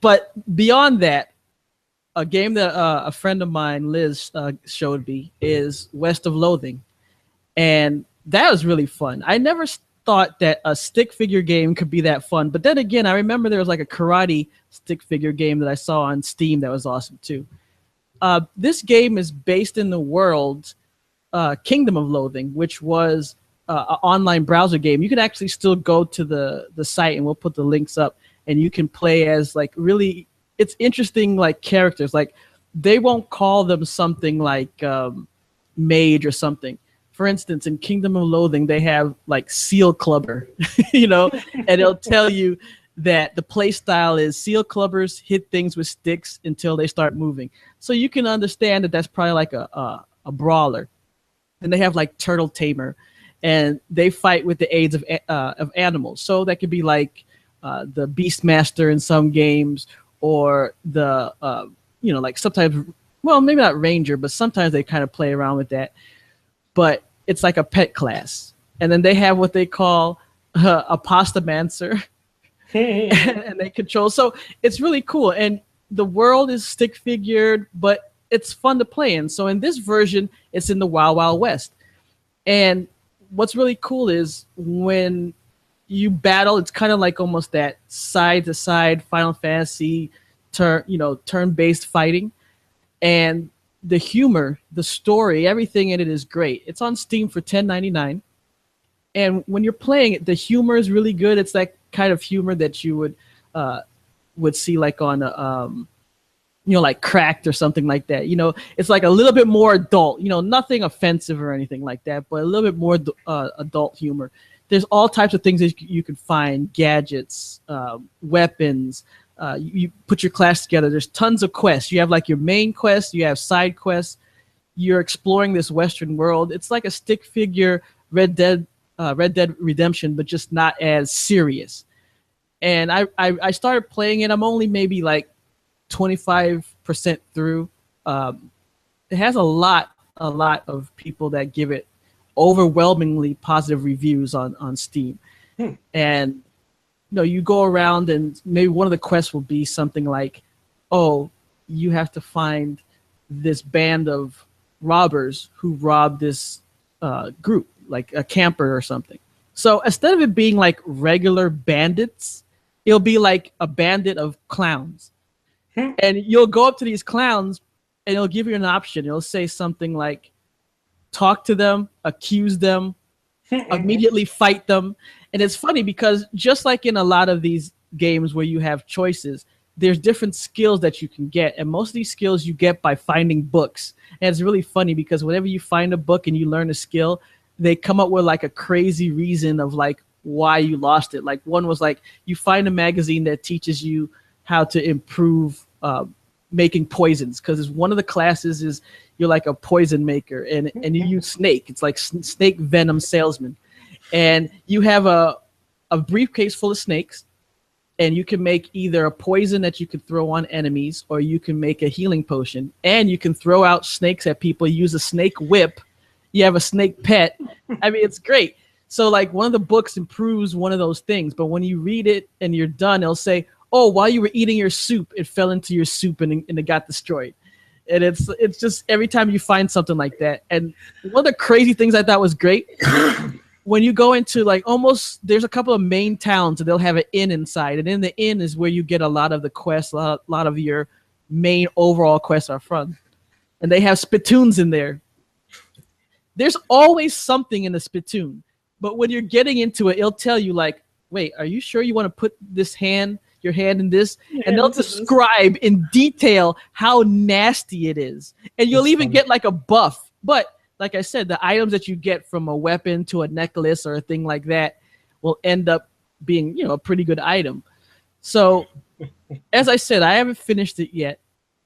But beyond that, a game that a friend of mine, Liz, showed me is West of Loathing. And that was really fun. I never thought that a stick figure game could be that fun. But then again, I remember there was like a karate stick figure game that I saw on Steam that was awesome too. This game is based in the world Kingdom of Loathing, which was an online browser game. You can actually still go to the site, and we'll put the links up, and you can play as like really, it's interesting like characters. Like they won't call them something like mage or something. For instance, in Kingdom of Loathing, they have like Seal Clubber, you know, and it'll tell you that the play style is Seal Clubbers hit things with sticks until they start moving. So you can understand that that's probably like a brawler. And they have like Turtle Tamer, and they fight with the aids of animals. So that could be like the Beastmaster in some games, or the you know, like sometimes, well, maybe not Ranger, but sometimes they kind of play around with that. But it's like a pet class. And then they have what they call a Pastamancer. And they control. So it's really cool. And the world is stick figured, but it's fun to play in. So in this version, it's in the Wild Wild West. And what's really cool is when you battle, it's kind of like almost that side to side Final Fantasy turn-based fighting. And the humor, the story, everything in it is great. It's on Steam for $10.99. And when you're playing it, the humor is really good. It's that kind of humor that you would see like on like Cracked or something like that. You know, it's like a little bit more adult. You know, nothing offensive or anything like that, but a little bit more adult humor. There's all types of things that you can find: gadgets, weapons. You put your class together. There's tons of quests. You have like your main quest. You have side quests. You're exploring this Western world. It's like a stick figure Red Dead Redemption, but just not as serious. And I started playing it. I'm only maybe like 25% through. It has a lot of people that give it overwhelmingly positive reviews on Steam. And you go around, and maybe one of the quests will be something like, oh, you have to find this band of robbers who robbed this group, like a camper or something. So instead of it being like regular bandits, it'll be like a bandit of clowns. And you'll go up to these clowns, and it'll give you an option. It'll say something like, talk to them, accuse them, immediately fight them. And it's funny because just like in a lot of these games where you have choices, there's different skills that you can get. And most of these skills you get by finding books. And it's really funny because whenever you find a book and you learn a skill, they come up with like a crazy reason of like why you lost it. Like one was like, you find a magazine that teaches you how to improve making poisons, because one of the classes is you're like a poison maker, and you use snake. It's like snake venom salesman. And you have a briefcase full of snakes, and you can make either a poison that you could throw on enemies, or you can make a healing potion, and you can throw out snakes at people. You use a snake whip. You have a snake pet. I mean, it's great. So like one of the books improves one of those things, but when you read it and you're done, it'll say, oh, while you were eating your soup, it fell into your soup and it got destroyed. And it's just every time you find something like that. And one of the crazy things I thought was great, when you go into like almost, there's a couple of main towns and they'll have an inn inside. And in the inn is where you get a lot of the quests, a lot of your main overall quests are from. And they have spittoons in there. There's always something in the spittoon. But when you're getting into it, it'll tell you like, wait, are you sure you want to put your hand in this? And they'll describe in detail how nasty it is. And you'll even get like a buff. But like I said, the items that you get from a weapon to a necklace or a thing like that will end up being, a pretty good item. So as I said, I haven't finished it yet.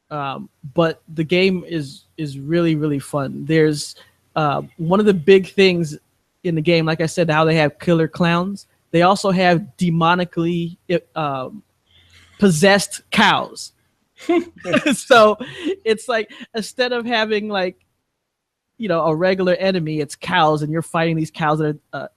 But the game is really, really fun. There's one of the big things in the game, like I said, how they have killer clowns. They also have demonically possessed cows. So it's like, instead of having like, a regular enemy, it's cows, and you're fighting these cows that are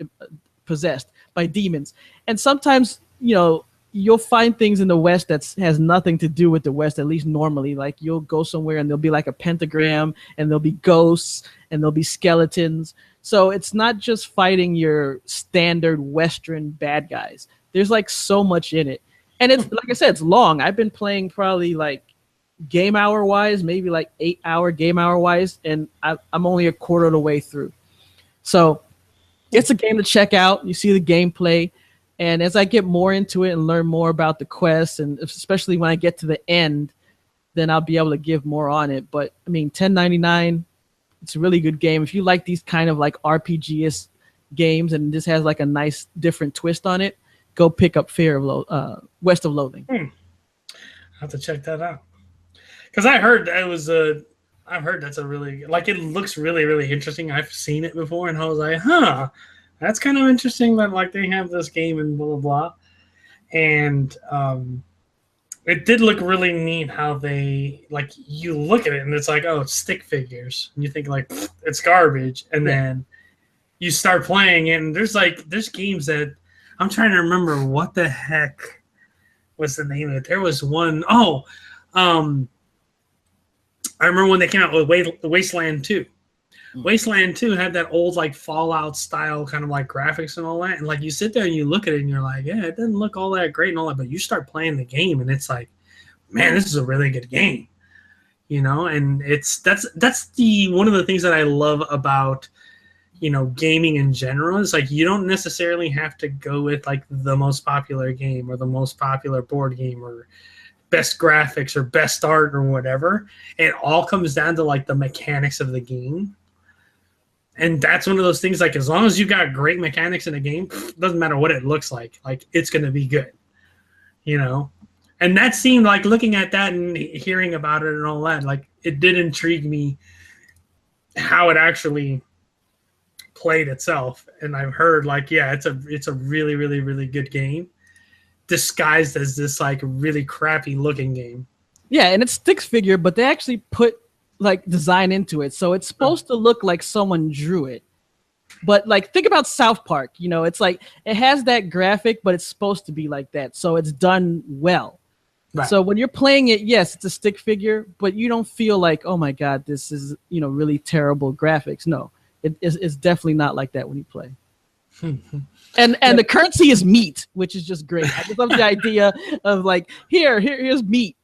possessed by demons. And sometimes, you you'll find things in the West that has nothing to do with the West, at least normally. Like you'll go somewhere and there'll be like a pentagram and there'll be ghosts and there'll be skeletons. So it's not just fighting your standard Western bad guys. There's like so much in it. And it's like I said, it's long. I've been playing probably like game hour wise, maybe like 8 hour game hour wise, and I'm only a quarter of the way through. So it's a game to check out. You see the gameplay. And as I get more into it and learn more about the quests, and especially when I get to the end, then I'll be able to give more on it. But I mean, $10.99, it's a really good game. If you like these kind of like RPG-ish games and this has like a nice different twist on it, go pick up West of Loathing. I'll have to check that out. Because I heard that I've heard that's a really, like, it looks really, really interesting. I've seen it before, and I was like, that's kind of interesting that, like, they have this game and blah, blah, blah. And it did look really neat how they, like, you look at it, and it's like, oh, it's stick figures. And you think, like, it's garbage. And then you start playing it, and there's games that, I'm trying to remember what the heck was the name of it. There was one, I remember when they came out with Wasteland 2. Wasteland 2 had that old like Fallout style kind of like graphics and all that. And like you sit there and you look at it and you're like, yeah, it doesn't look all that great and all that. But you start playing the game and it's like, man, this is a really good game. You know, and that's the one of the things that I love about, you know, gaming in general. Is like you don't necessarily have to go with like the most popular game or the most popular board game or best graphics or best art or whatever. It all comes down to like the mechanics of the game. And that's one of those things, like as long as you got great mechanics in a game, doesn't matter what it looks like it's going to be good, you know? And that seemed like looking at that and hearing about it and all that, like it did intrigue me how it actually played itself. And I've heard like, yeah, it's a really, really, really good game, disguised as this like really crappy looking game. Yeah, and it's stick figure, but they actually put like design into it, so it's supposed to look like someone drew it. But like think about South Park, you know, it's like it has that graphic, but it's supposed to be like that, so it's done well. Right. So when you're playing it, yes, it's a stick figure, but you don't feel like, oh my god, this is, you know, really terrible graphics. No, it's definitely not like that when you play. And the currency is meat, which is just great. I just love the idea of like here's meat.